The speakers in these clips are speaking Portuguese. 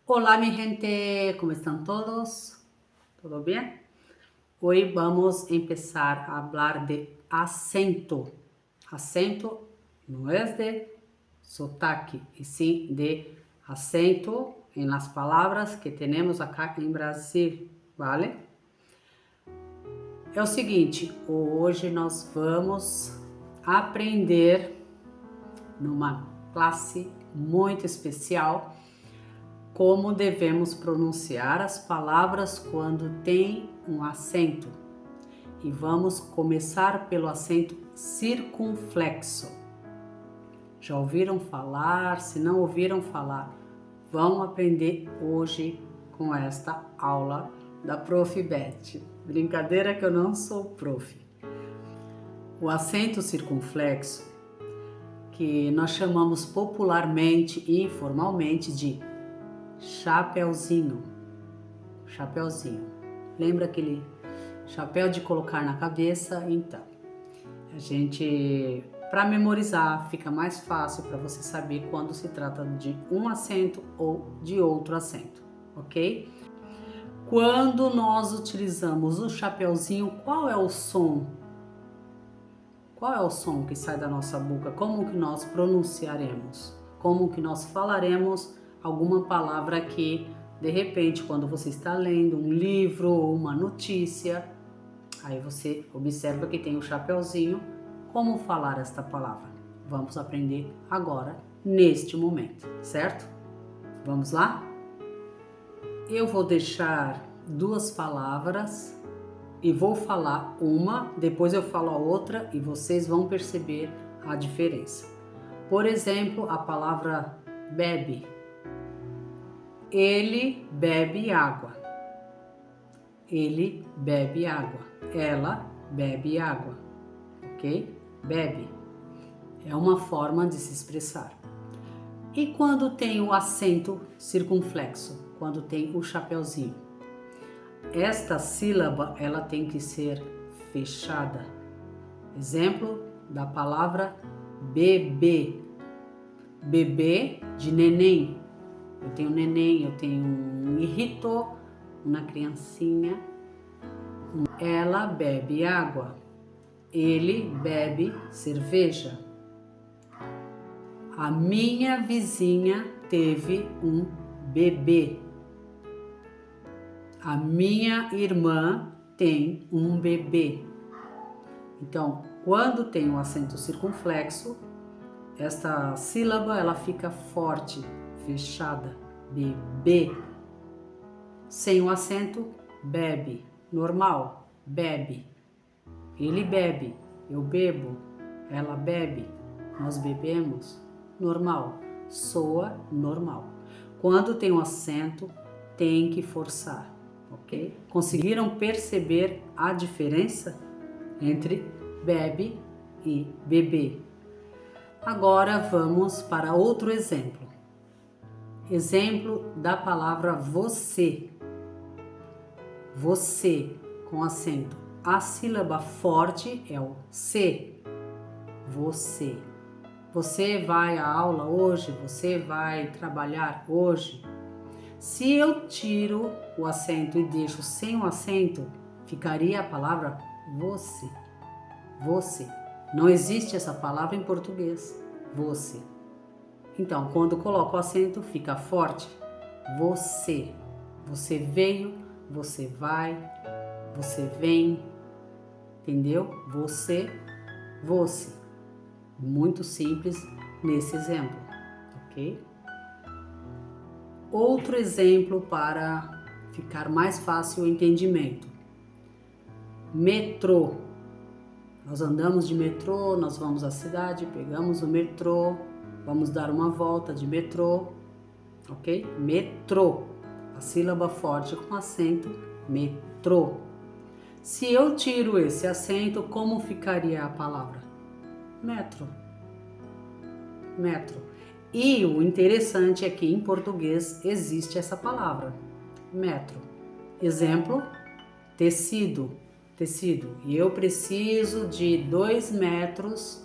Hola mi gente, ¿cómo están todos? ¿Todo bien? Hoy vamos a empezar a hablar de acento. Acento no es de sotaque, y sí de acento en las palabras que tenemos acá em Brasil, vale? É o seguinte, hoje nós vamos aprender numa classe muito especial como devemos pronunciar as palavras quando tem um acento. E vamos começar pelo acento circunflexo. Já ouviram falar? Se não ouviram falar, vão aprender hoje com esta aula da Prof. Beth. Brincadeira que eu não sou prof. O acento circunflexo, que nós chamamos popularmente e informalmente de chapeuzinho. Chapeuzinho. Lembra aquele chapéu de colocar na cabeça? Então, a gente, para memorizar, fica mais fácil para você saber quando se trata de um acento ou de outro acento, ok? Quando nós utilizamos o chapeuzinho, qual é o som? Qual é o som que sai da nossa boca? Como que nós pronunciaremos? Como que nós falaremos alguma palavra que, de repente, quando você está lendo um livro ou uma notícia, aí você observa que tem o chapeuzinho. Como falar esta palavra? Vamos aprender agora, neste momento, certo? Vamos lá? Eu vou deixar duas palavras e vou falar uma, depois eu falo a outra e vocês vão perceber a diferença. Por exemplo, a palavra bebe. Ele bebe água. Ele bebe água. Ela bebe água. Ok? Bebe. É uma forma de se expressar. E quando tem o acento circunflexo? Quando tem o chapeuzinho? Esta sílaba, ela tem que ser fechada. Exemplo da palavra bebê. Bebê de neném. Eu tenho neném, eu tenho um irrito, uma criancinha. Ela bebe água. Ele bebe cerveja. A minha vizinha teve um bebê. A minha irmã tem um bebê. Então, quando tem o acento circunflexo, esta sílaba ela fica forte, fechada. Bebê. Sem o acento, bebe. Normal, bebe. Ele bebe, eu bebo, ela bebe, nós bebemos. Normal, soa normal. Quando tem um acento, tem que forçar, ok? Conseguiram perceber a diferença entre bebe e bebê? Agora vamos para outro exemplo. Exemplo da palavra você. Você, com acento. A sílaba forte é o C. Você. Você vai à aula hoje? Você vai trabalhar hoje? Se eu tiro o acento e deixo sem o acento, ficaria a palavra você. Você. Não existe essa palavra em português. Você. Então, quando coloco o acento, fica forte. Você. Você veio, você vai, você vem. Entendeu? Você, você. Muito simples nesse exemplo, ok? Outro exemplo para ficar mais fácil o entendimento. Metrô. Nós andamos de metrô, nós vamos à cidade, pegamos o metrô, vamos dar uma volta de metrô, ok? Metrô. A sílaba forte com acento, metrô. Se eu tiro esse acento, como ficaria a palavra? Metro. Metro. E o interessante é que em português existe essa palavra, metro. Exemplo, tecido. Tecido. E eu preciso de 2 metros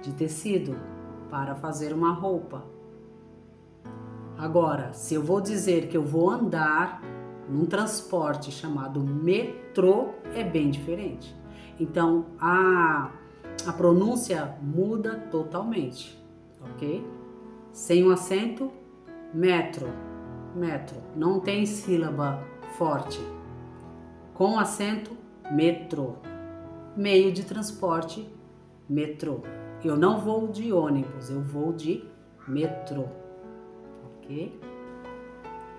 de tecido para fazer uma roupa. Agora, se eu vou dizer que eu vou andar num transporte chamado metrô, é bem diferente. Então, a pronúncia muda totalmente, ok? Sem o acento, metro, metro. Não tem sílaba forte. Com acento, metrô. Meio de transporte, metrô. Eu não vou de ônibus, eu vou de metrô, ok?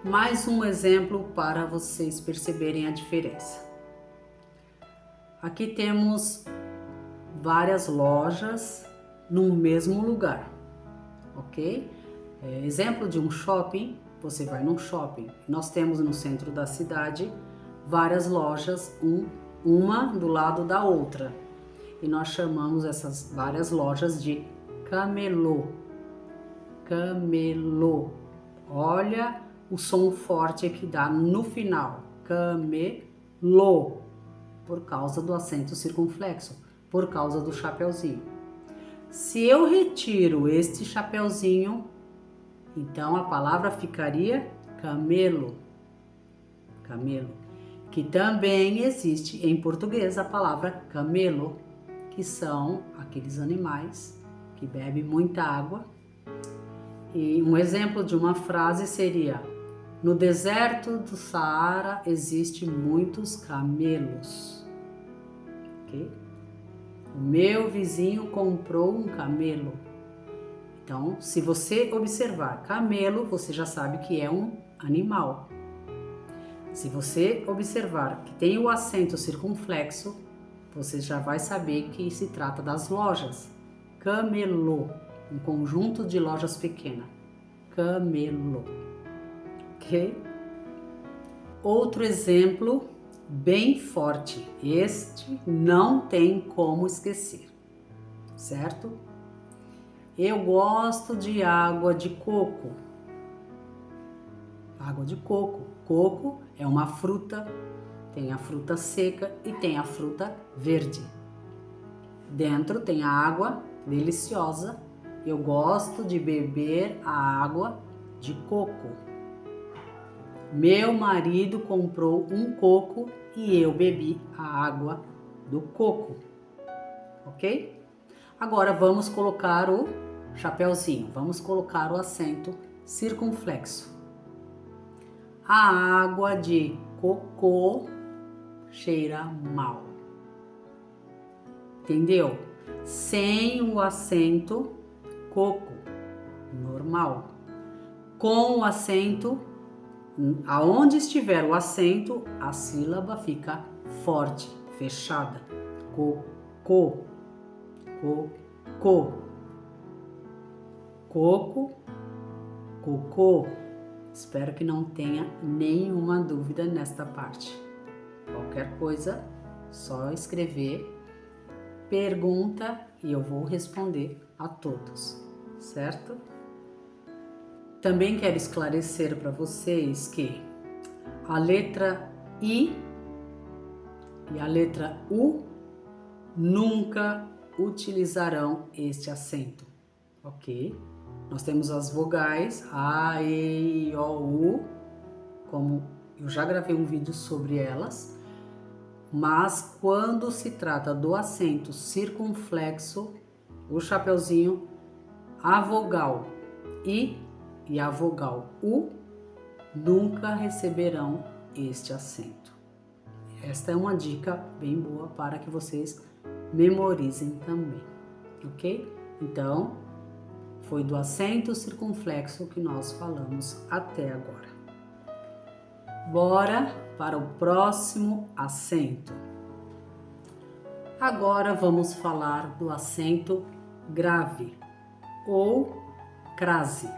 Mais um exemplo para vocês perceberem a diferença. Aqui temos várias lojas no mesmo lugar, ok? Exemplo de um shopping, você vai num shopping. Nós temos no centro da cidade várias lojas, uma do lado da outra. E nós chamamos essas várias lojas de camelô. Camelô. Olha o som forte que dá no final. Camelô. Por causa do acento circunflexo, por causa do chapeuzinho. Se eu retiro este chapeuzinho, então a palavra ficaria camelo. Camelo. Que também existe em português a palavra camelo, que são aqueles animais que bebem muita água. E um exemplo de uma frase seria: no deserto do Saara existem muitos camelos. Okay? O meu vizinho comprou um camelo. Então, se você observar camelo, você já sabe que é um animal. Se você observar que tem o acento circunflexo, você já vai saber que se trata das lojas. Camelô, um conjunto de lojas pequenas. Camelô. Ok? Outro exemplo bem forte. Este não tem como esquecer, certo? Eu gosto de água de coco. Água de coco. Coco é uma fruta, tem a fruta seca e tem a fruta verde. Dentro tem a água deliciosa. Eu gosto de beber a água de coco. Meu marido comprou um coco e eu bebi a água do coco. Ok? Agora vamos colocar o chapeuzinho. Vamos colocar o acento circunflexo. A água de cocô cheira mal. Entendeu? Sem o acento coco, normal. Com o acento, aonde estiver o acento, a sílaba fica forte, fechada. Cocô, cocô, coco, cocô. Espero que não tenha nenhuma dúvida nesta parte. Qualquer coisa, só escrever, pergunta e eu vou responder a todos, certo? Também quero esclarecer para vocês que a letra I e a letra U nunca utilizarão este acento, ok? Nós temos as vogais A, E, I, O, U, como eu já gravei um vídeo sobre elas, mas quando se trata do acento circunflexo, o chapeuzinho, a vogal I e a vogal U nunca receberão este acento. Esta é uma dica bem boa para que vocês memorizem também, ok? Então, foi do acento circunflexo que nós falamos até agora. Bora para o próximo acento. Agora vamos falar do acento grave ou crase.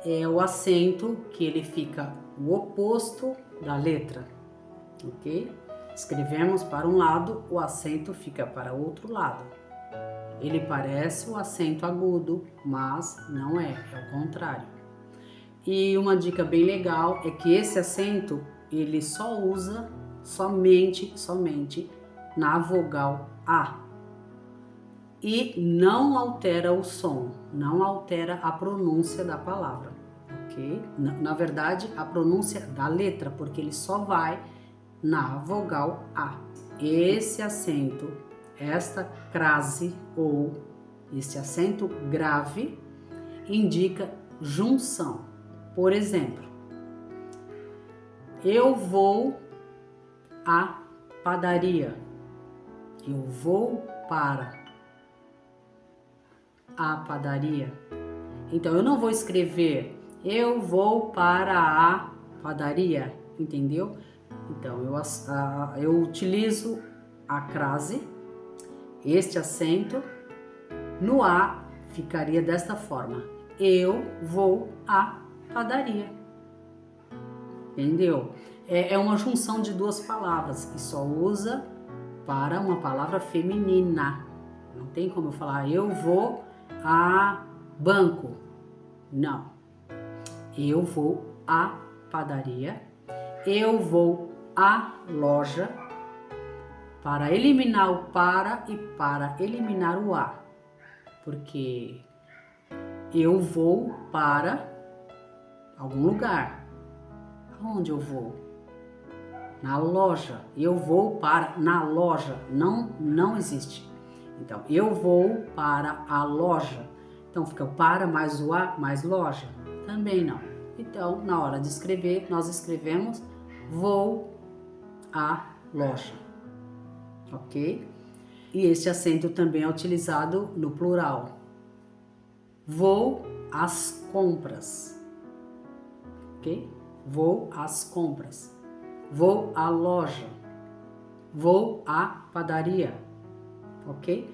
É o acento que ele fica o oposto da letra, ok? Escrevemos para um lado, o acento fica para o outro lado. Ele parece o acento agudo, mas não é, é o contrário. E uma dica bem legal é que esse acento, ele só usa somente na vogal A. E não altera o som, não altera a pronúncia da palavra, ok? Na verdade, a pronúncia da letra, porque ele só vai na vogal A. Esse acento, esta crase ou esse acento grave indica junção. Por exemplo, eu vou à padaria. Eu vou para a padaria. Então, eu não vou escrever eu vou para a padaria, entendeu? Então, eu utilizo a crase, este acento, no A ficaria desta forma. Eu vou à padaria. Entendeu? É uma junção de duas palavras e só usa para uma palavra feminina. Não tem como eu falar eu vou a banco. Não. Eu vou à padaria. Eu vou à loja. Para eliminar o para e para eliminar o a. Porque eu vou para algum lugar. Aonde eu vou? Na loja. Eu vou para na loja. Não existe. Então, eu vou para a loja. Então, fica o para mais o a mais loja. Também não. Então, na hora de escrever, nós escrevemos vou à loja. Ok? E este acento também é utilizado no plural. Vou às compras. Ok? Vou às compras. Vou à loja. Vou à padaria. Ok?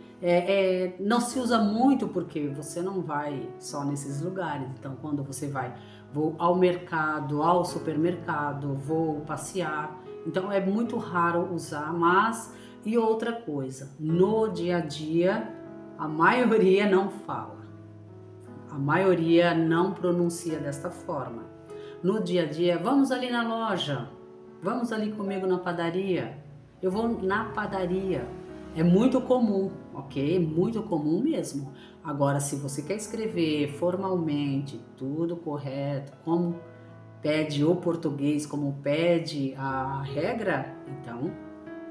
Não se usa muito porque você não vai só nesses lugares. Então, quando você vai, vou ao mercado, ao supermercado, vou passear. Então, é muito raro usar, mas... E outra coisa, no dia a dia, a maioria não fala. A maioria não pronuncia desta forma. No dia a dia, vamos ali na loja, vamos ali comigo na padaria, eu vou na padaria. É muito comum, ok? Muito comum mesmo. Agora, se você quer escrever formalmente, tudo correto, como pede o português, como pede a regra, então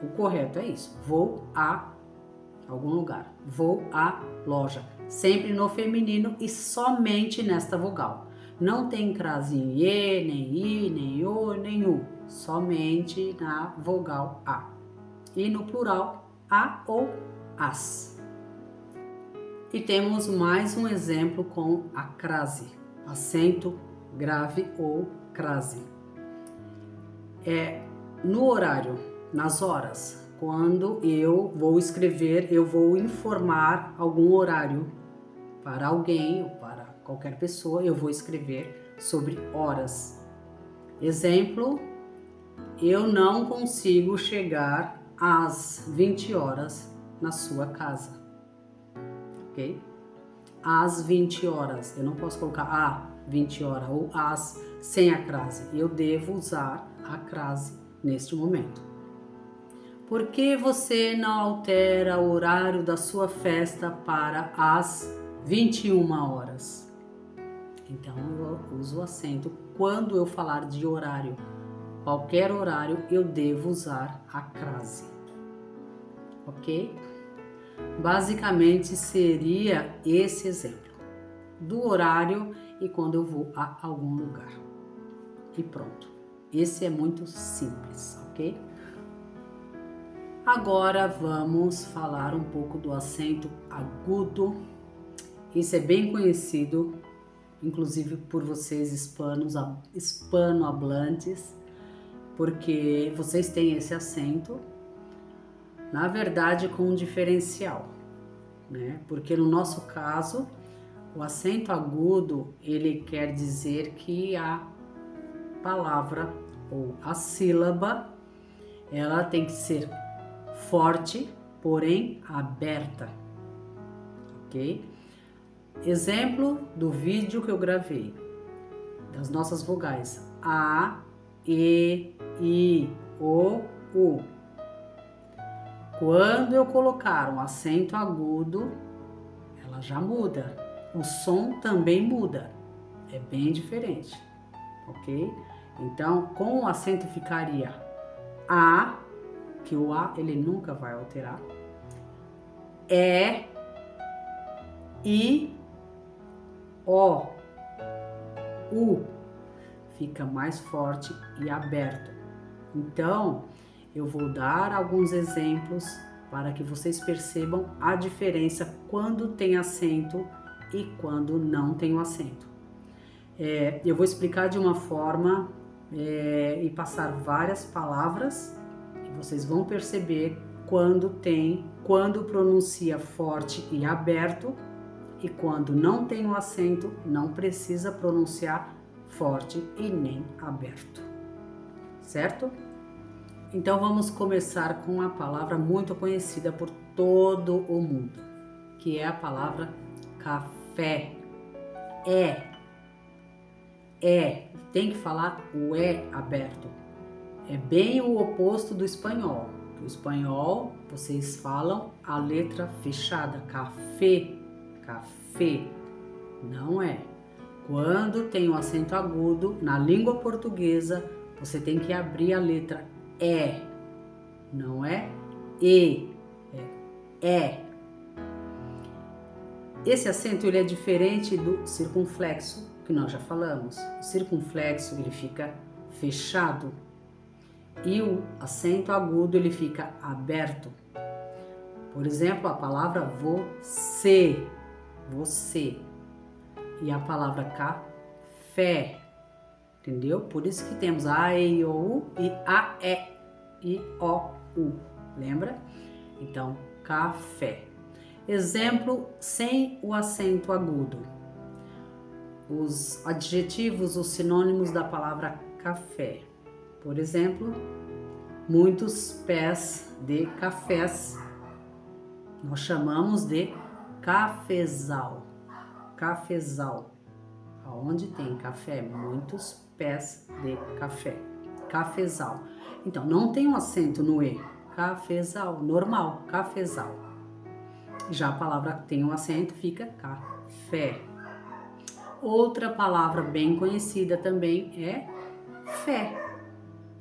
o correto é isso. Vou a algum lugar. Vou à loja. Sempre no feminino e somente nesta vogal. Não tem crase em e, nem i, nem o, nem u. Somente na vogal a. E no plural, a ou as. E temos mais um exemplo com a crase. Acento grave ou crase. No horário, nas horas. Quando eu vou escrever, eu vou informar algum horário para alguém ou para qualquer pessoa, eu vou escrever sobre horas. Exemplo, eu não consigo chegar às 20 horas na sua casa, ok? Às 20 horas, eu não posso colocar a 20 horas ou as sem a crase, eu devo usar a crase neste momento. Por que você não altera o horário da sua festa para as 21 horas? Então, eu uso o acento quando eu falar de horário. Qualquer horário eu devo usar a crase. Ok? Basicamente seria esse exemplo. Do horário e quando eu vou a algum lugar. E pronto. Esse é muito simples, ok? Agora vamos falar um pouco do acento agudo. Isso é bem conhecido, inclusive por vocês hispanohablantes, porque vocês têm esse acento, na verdade com um diferencial, né? Porque no nosso caso, o acento agudo, ele quer dizer que a palavra ou a sílaba, ela tem que ser forte, porém aberta, ok? Exemplo do vídeo que eu gravei, das nossas vogais, a, e, i, o, u. Quando eu colocar um acento agudo, ela já muda, o som também muda, É bem diferente, ok? Então, com o acento ficaria A, que o A ele nunca vai alterar, E, I, O, U, fica mais forte e aberto. Então, eu vou dar alguns exemplos para que vocês percebam a diferença quando tem acento e quando não tem o acento. Eu vou explicar de uma forma e passar várias palavras e vocês vão perceber quando pronuncia forte e aberto, e quando não tem o acento, não precisa pronunciar forte e nem aberto, certo? Então vamos começar com uma palavra muito conhecida por todo o mundo, que é a palavra café. Tem que falar o E aberto. É bem o oposto do espanhol. No espanhol, vocês falam a letra fechada, café, café. Não é. Quando tem o acento agudo, na língua portuguesa, você tem que abrir a letra E. Não é E, é E. Esse acento ele é diferente do circunflexo, que nós já falamos. O circunflexo ele fica fechado e o acento agudo ele fica aberto. Por exemplo, a palavra você, você, e a palavra café, entendeu? Por isso que temos A, E, I, O, U e A, E, I, O, U, lembra? Então, café. Exemplo sem o acento agudo. Os adjetivos, os sinônimos da palavra café. Por exemplo, muitos pés de cafés. Nós chamamos de cafezal. Cafezal. Aonde tem café? Muitos pés de café. Cafezal. Então, não tem um acento no E. Cafezal. Normal. Cafezal. Já a palavra tem um acento, fica café. Outra palavra bem conhecida também é fé.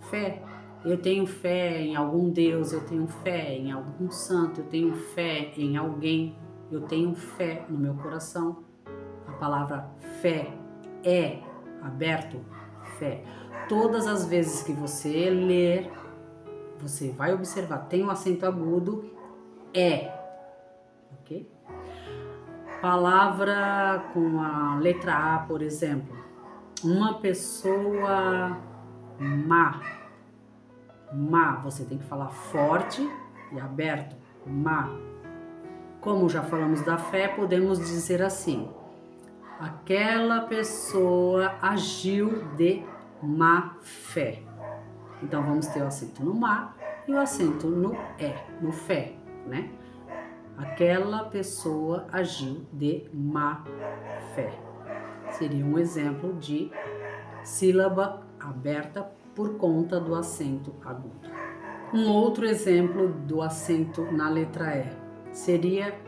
Fé. Eu tenho fé em algum Deus, eu tenho fé em algum santo, eu tenho fé em alguém, eu tenho fé no meu coração. A palavra fé é aberto, fé. Todas as vezes que você ler, você vai observar, tem um acento agudo, ok? Palavra com a letra A, por exemplo. Uma pessoa má. Má, você tem que falar forte e aberto. Má. Como já falamos da fé, podemos dizer assim: aquela pessoa agiu de má fé. Então vamos ter o acento no má e o acento no no fé, né? Aquela pessoa agiu de má fé. Seria um exemplo de sílaba aberta por conta do acento agudo. Um outro exemplo do acento na letra E seria: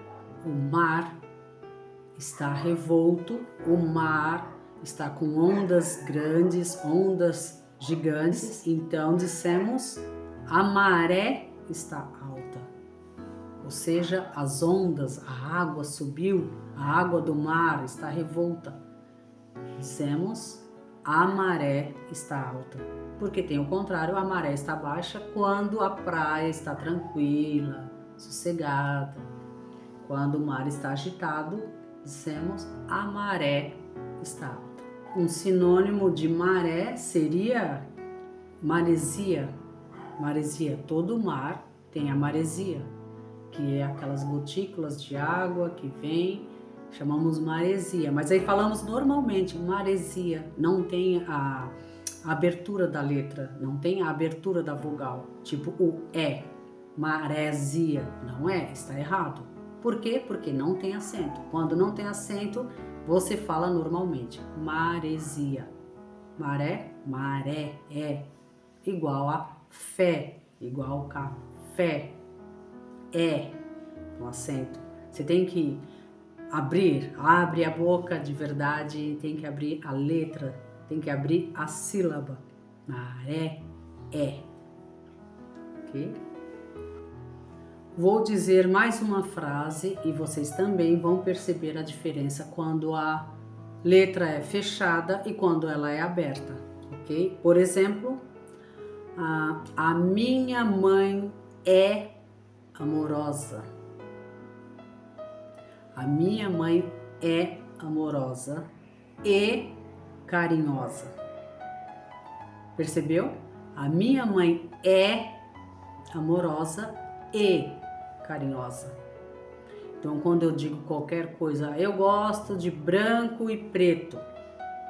o mar está revolto, o mar está com ondas grandes, ondas gigantes. Então dissemos: a maré está alta. Ou seja, as ondas, a água subiu, a água do mar está revolta. Dissemos: a maré está alta. Porque tem o contrário, a maré está baixa quando a praia está tranquila, sossegada. Quando o mar está agitado, dissemos: a maré está alta. Um sinônimo de maré seria maresia. Maresia, todo mar tem a maresia, que é aquelas gotículas de água que vem, chamamos maresia. Mas aí falamos normalmente maresia, não tem a abertura da letra, não tem a abertura da vogal, tipo o E, maresia, não é, está errado. Por quê? Porque não tem acento. Quando não tem acento, você fala normalmente, maresia. Maré, maré, é igual a fé, igual café, com acento. Você tem que abrir, abre a boca de verdade, tem que abrir a letra, tem que abrir a sílaba. Maré, é. Ok? Vou dizer mais uma frase e vocês também vão perceber a diferença quando a letra é fechada e quando ela é aberta, ok? Por exemplo, a minha mãe é amorosa. A minha mãe é amorosa e carinhosa. Percebeu? A minha mãe é amorosa e carinhosa. Então, quando eu digo qualquer coisa, eu gosto de branco e preto.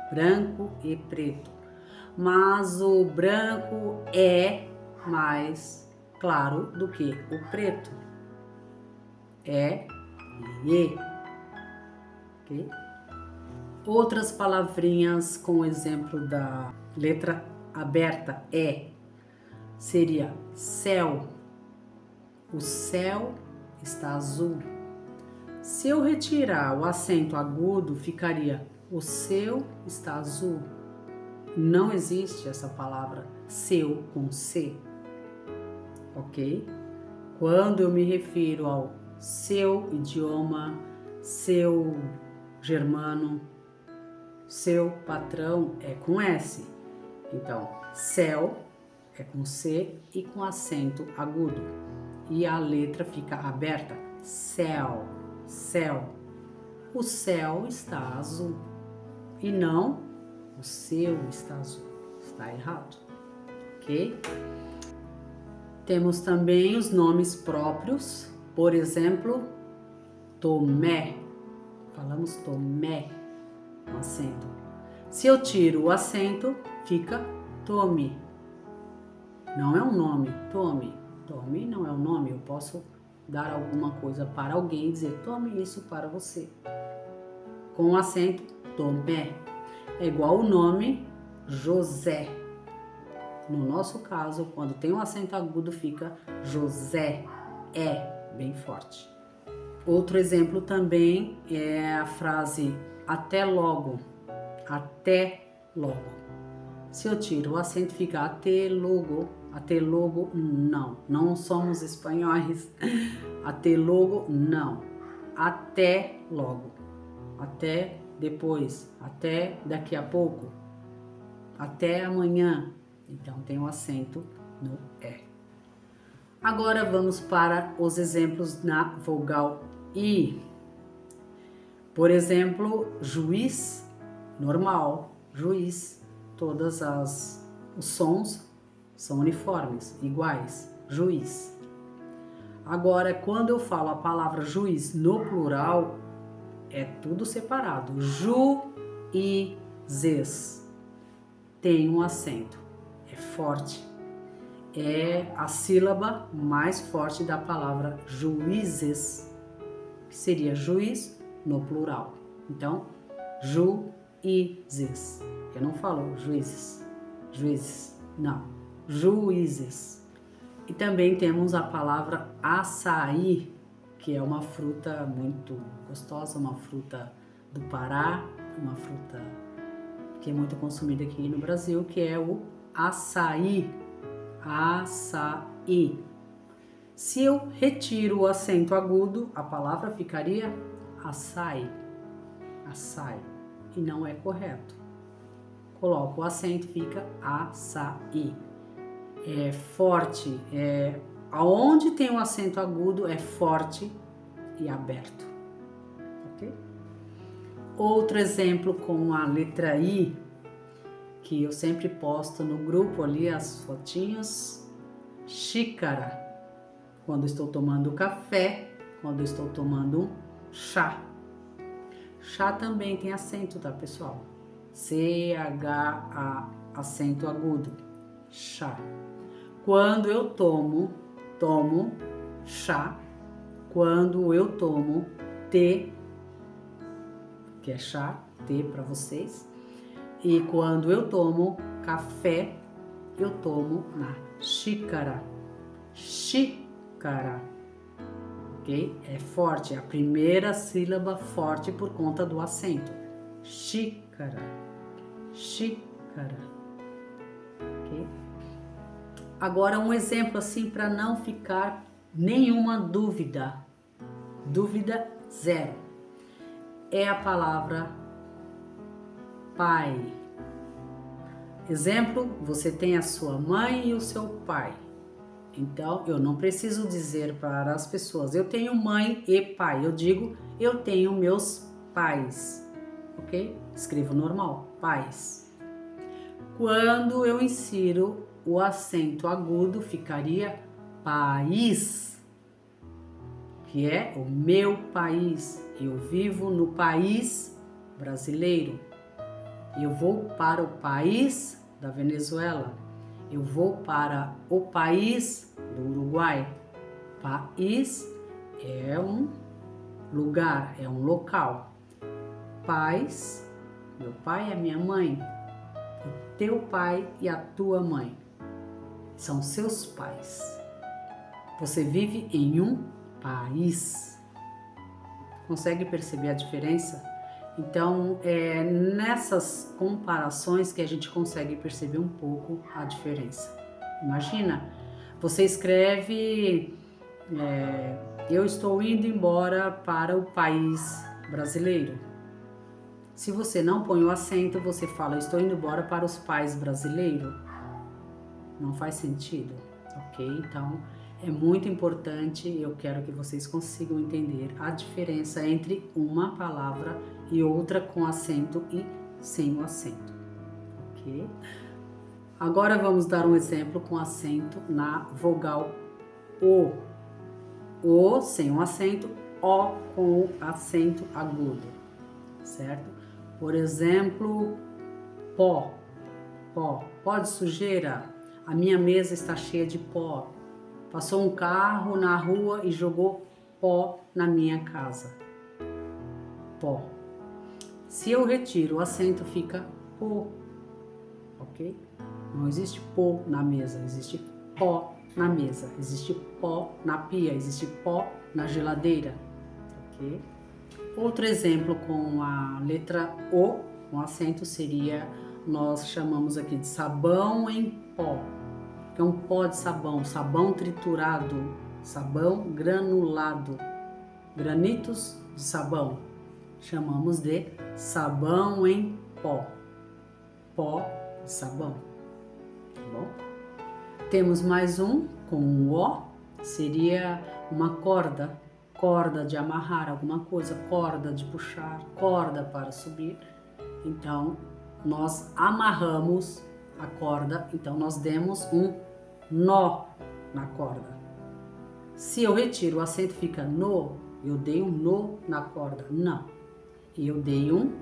Branco e preto. Mas o branco é mais claro do que o preto. É e. Ok? Outras palavrinhas com o exemplo da letra aberta é seria céu. O céu está azul. Se eu retirar o acento agudo, ficaria o seu está azul. Não existe essa palavra seu com C, ok? Quando eu me refiro ao seu idioma, seu germano, seu patrão é com S. Então, céu é com C e com acento agudo. E a letra fica aberta. Céu, céu. O céu está azul. E não o seu está azul. Está errado. Ok? Temos também os nomes próprios. Por exemplo, Tomé. Falamos Tomé com acento. Se eu tiro o acento, fica Tome. Não é um nome, Tome. Tome não é um nome, eu posso dar alguma coisa para alguém e dizer tome isso para você. Com o acento, Tomé. É igual o nome José. No nosso caso, quando tem um acento agudo, fica José. É bem forte. Outro exemplo também é a frase até logo. Até logo. Se eu tiro o acento, fica até logo. Até logo, não somos espanhóis. Até logo, não. Até logo. Até depois. Até daqui a pouco. Até amanhã. Então tem um acento no E. Agora vamos para os exemplos na vogal I. Por exemplo, juiz, normal, juiz. Todos os sons são uniformes, iguais, juiz. Agora, quando eu falo a palavra juiz no plural, é tudo separado. Juízes. Tem um acento, é forte. É a sílaba mais forte da palavra juízes, que seria juiz no plural. Então, juízes. Eu não falo juízes, não. Juízes. E também temos a palavra açaí, que é uma fruta muito gostosa, uma fruta do Pará, uma fruta que é muito consumida aqui no Brasil, que é o açaí. Açaí. Se eu retiro o acento agudo, a palavra ficaria açaí. Açaí. E não é correto. Coloco o acento, fica açaí. É forte, aonde tem o acento agudo é forte e aberto, ok? Outro exemplo com a letra I, que eu sempre posto no grupo ali as fotinhas, xícara, quando estou tomando café, quando estou tomando um chá. Chá também tem acento, tá, pessoal? C-H-A, acento agudo, chá. Quando eu tomo chá. Quando eu tomo T, que é chá, T para vocês. E quando eu tomo café, eu tomo na xícara. Xícara. ok? É forte, é a primeira sílaba forte por conta do acento. Xícara, xícara, ok? Agora um exemplo assim para não ficar nenhuma dúvida, dúvida zero, é a palavra pai. Exemplo, você tem a sua mãe e o seu pai. Então, eu não preciso dizer para as pessoas, eu tenho mãe e pai. Eu digo, eu tenho meus pais, ok? Escrevo normal, pais. Quando eu insiro o acento agudo, ficaria país, que é o meu país. Eu vivo no país brasileiro. Eu vou para o país da Venezuela. Eu vou para o país do Uruguai. País é um lugar, é um local. Pais, meu pai e a minha mãe. O teu pai e a tua mãe. São seus pais. Você vive em um país. Consegue perceber a diferença? Então, é nessas comparações que a gente consegue perceber um pouco a diferença. Imagina, você escreve, eu estou indo embora para o país brasileiro. Se você não põe o acento, você fala, estou indo embora para os pais brasileiros. Não faz sentido, ok? Então, é muito importante, eu quero que vocês consigam entender a diferença entre uma palavra e outra com acento e sem o acento, ok? Agora vamos dar um exemplo com acento na vogal O. O sem o acento, O com o acento agudo, certo? Por exemplo, pó, pó de sujeira, a minha mesa está cheia de pó. Passou um carro na rua e jogou pó na minha casa. Pó. Se eu retiro o acento, fica pó, ok? Não existe pó na mesa, existe pó na mesa. Existe pó na pia, existe pó na geladeira, ok? Outro exemplo com a letra O, com acento, seria, nós chamamos aqui de sabão em pó. Que é um pó de sabão, sabão triturado, sabão granulado, granitos de sabão. Chamamos de sabão em pó, pó de sabão, tá bom? Temos mais um com o O, seria uma corda, corda de amarrar alguma coisa, corda de puxar, corda para subir. Então, nós amarramos a corda, então nós demos um nó na corda. Se eu retiro o acento, fica no, eu dei um nó na corda, não. Eu dei um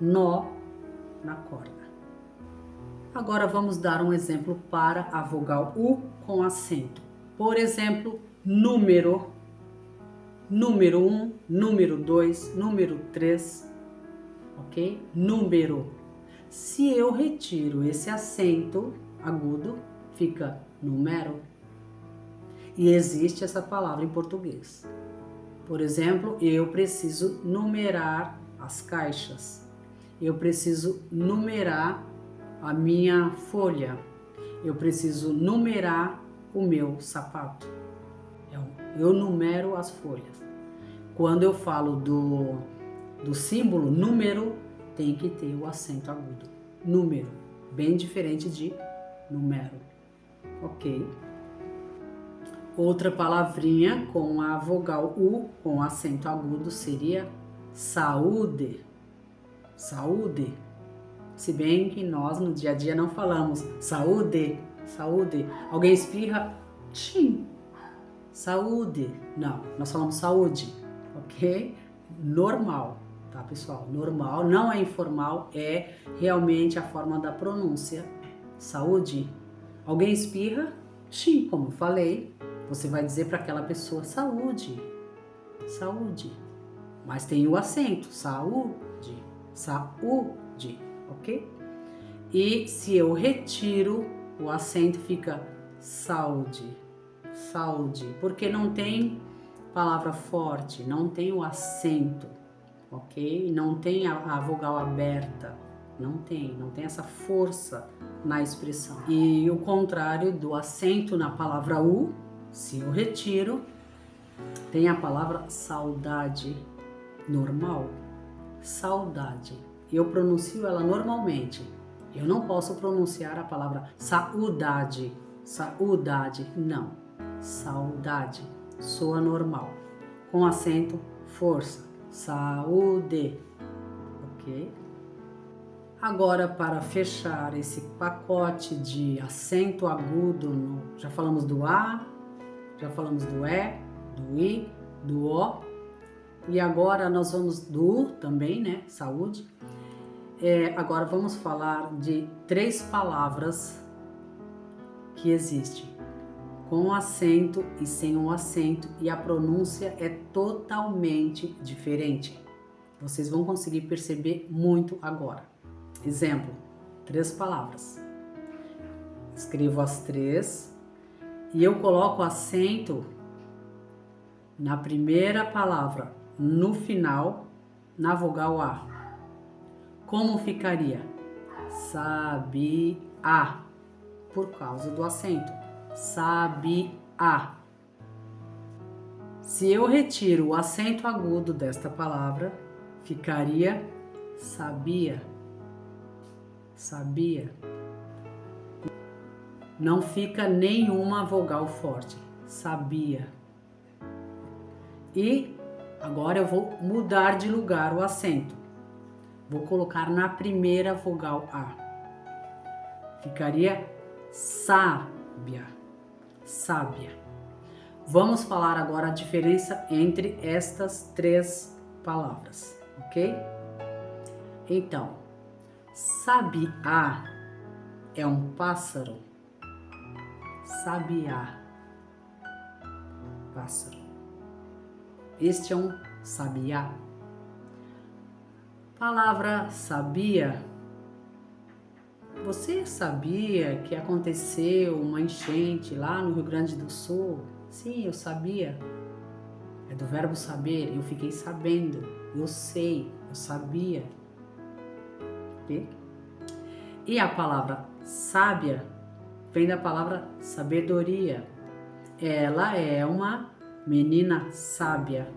nó na corda. Agora vamos dar um exemplo para a vogal U com acento. Por exemplo, número, número 1, número 2, número 3, ok? Número. Se eu retiro esse acento agudo, fica número. E existe essa palavra em português. Por exemplo, eu preciso numerar as caixas. Eu preciso numerar a minha folha. Eu preciso numerar o meu sapato. Eu numero as folhas. Quando eu falo do símbolo número, tem que ter o acento agudo. Número, bem diferente de numero. Ok? Outra palavrinha com a vogal U, com acento agudo, seria saúde. Saúde. Se bem que nós no dia a dia não falamos saúde, saúde. Alguém espirra, tchim. Saúde. Não, nós falamos saúde, ok? Normal, tá, pessoal? Normal, não é informal, é realmente a forma da pronúncia. Saúde. Alguém espirra, tchim, como falei. Você vai dizer para aquela pessoa saúde, saúde, mas tem o acento, saúde, saúde, ok? E se eu retiro o acento, fica saúde, saúde, porque não tem palavra forte, não tem o acento, ok? Não tem a vogal aberta, não tem essa força na expressão. E o contrário do acento na palavra U, se eu retiro, tem a palavra saudade, normal, saudade. Eu pronuncio ela normalmente. Eu não posso pronunciar a palavra saudade, saudade, não. Saudade, soa normal. Com acento, força, saúde, ok? Agora, para fechar esse pacote de acento agudo, já falamos do A, já falamos do E, do I, do O, e agora nós vamos do U também, né? Saúde. Agora vamos falar de 3 palavras que existem com acento e sem o acento, e a pronúncia é totalmente diferente. Vocês vão conseguir perceber muito agora. Exemplo, 3 palavras. Escrevo as 3 e eu coloco acento na primeira palavra, no final, na vogal A. Como ficaria? Sabia, por causa do acento. Sabia. Se eu retiro o acento agudo desta palavra, ficaria sabia. Sabia. Não fica nenhuma vogal forte. Sabia. E agora eu vou mudar de lugar o acento. Vou colocar na primeira vogal A. Ficaria sábia. Sábia. Vamos falar agora a diferença entre estas 3 palavras, ok? Então, sabiá é um pássaro. Sabiá. Pássaro. Este é um sabiá. Palavra sabia. Você sabia que aconteceu uma enchente lá no Rio Grande do Sul? Sim, eu sabia. É do verbo saber. Eu fiquei sabendo. Eu sei. Eu sabia. Okay? E a palavra sábia vem da palavra sabedoria. Ela é uma menina sábia.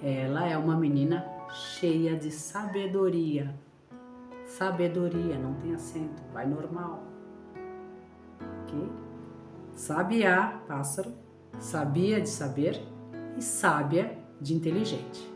Ela é uma menina cheia de sabedoria. Sabedoria, não tem acento, vai normal. Ok? Sabiá, pássaro, sabia de saber e sábia de inteligente.